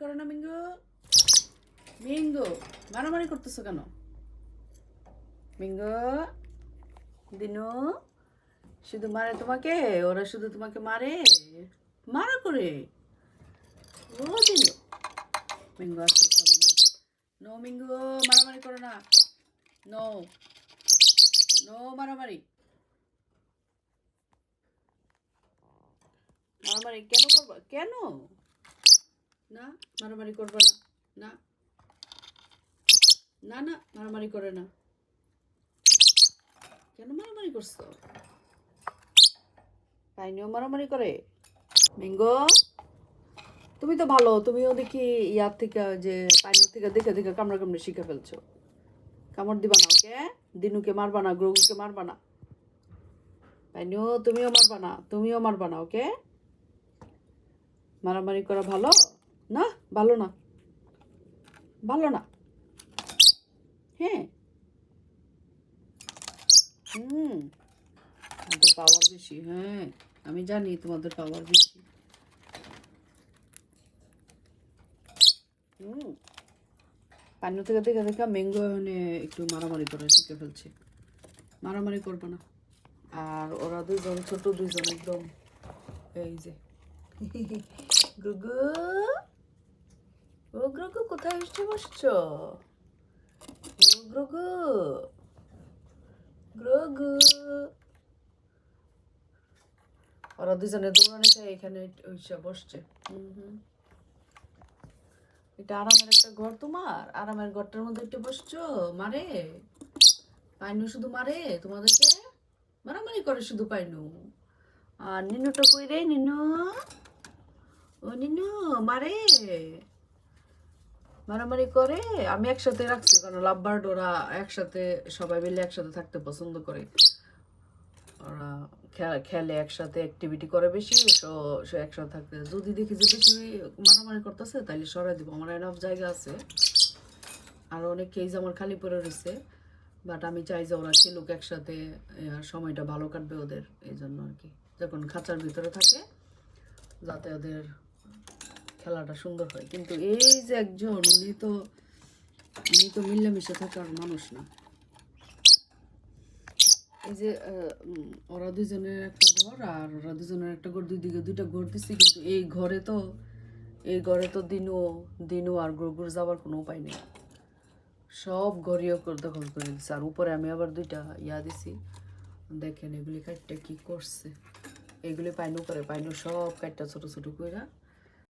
করো না মিঙ্গু। মিঙ্গু, মারামারি করতেছো কেন? মিঙ্গু, দিনু শুধু মারে তোমাকে? ওরা শুধু তোমাকে মারে? মারা করে? ও দিনু, মিঙ্গু আসতে নো মিঙ্গু, মারামারি করো না। নো, নো মারামারি। মারামারি কেন করবা? কেন? না, মারামারি করবা না। না না না, মারামারি করে না। কেন মারামারি করছো? পাইনিও মারামারি করে? মিঙ্গো, তুমি তো ভালো, তুমিও দেখি ইয়ার থেকে যে পাইনিও থেকে দেখে দেখে কামড়া কামড়ে শিখে ফেলছো। কামড় দিবা না ওকে? দিনুকে মারবা না, গ্রগুকে মারবা না। পাইনিও তুমিও মারবা না, তুমিও মারবা না ওকে? মারামারি করা ভালো না? ভালো না, ভালো না। হ্যাঁ, হুম, তোমাদের পাওয়ার বেশি। হ্যাঁ, আমি জানি তোমাদের পাওয়ার বেশি। হুম, পাইনিও থেকে দেখে দেখে ম্যাঙ্গো মানে একটু মারামারি করে শিখে ফেলছে। মারামারি করবে না। আর ওরা দুজন, ছোট দুজন একদম এই যে গুগু, ও গ্রগু কোথায় এসে বসছো? ও গ্রগু, গ্রগু, ওরা দুজনে দৌড়ানি চাই এখানে এসে বসছে। এটা আরামের একটা ঘর তোমার, আরামের ঘরটার মধ্যে একটু বসছো মারে? পাইনু শুধু মারে তোমাদেরকে, মারামারি করে শুধু পাইনু। আর নিনুটা কই রে? নিনু, ও নিনু মারে, মারামারি করে। আমি একসাথে রাখছি কারণ লাভবার্ড ওরা একসাথে, সবাই মিলে একসাথে থাকতে পছন্দ করে। ওরা খেলে একসাথে, অ্যাক্টিভিটি করে বেশি, সো সে একসাথে থাকতে। যদি দেখি যে বেশি মারামারি করতেছে তাহলে সরাই দিব, আমার এনাফ জায়গা আছে। আর অনেক কেজ আমার খালি পড়ে রয়েছে, বাট আমি চাই যে ওরা খেলুক একসাথে, সময়টা ভালো কাটবে ওদের, এই জন্য আর কি। যখন খাঁচার ভিতরে থাকে যাতে ওদের খেলাটা সুন্দর হয়। কিন্তু এই যে একজন, উনি তো মিলেমিশে থাকার মানুষ না। এই যে ওরা দুজনের একটা ঘর, আর ওরা দুজনের একটা ঘর, দুই দিকে দুইটা ঘর দিচ্ছে, কিন্তু এই ঘরে তো দিনু দিনু আর গুড় যাওয়ার কোনো উপায় নেই। সব ঘরিও দখল করে দিচ্ছে। আর উপরে আমি আবার দুইটা ইয়া দিছি, দেখেন এগুলি কাটটা কি করছে। এগুলি পাইনু করে, পাইনু সব কাটটা ছোট ছোট কইরা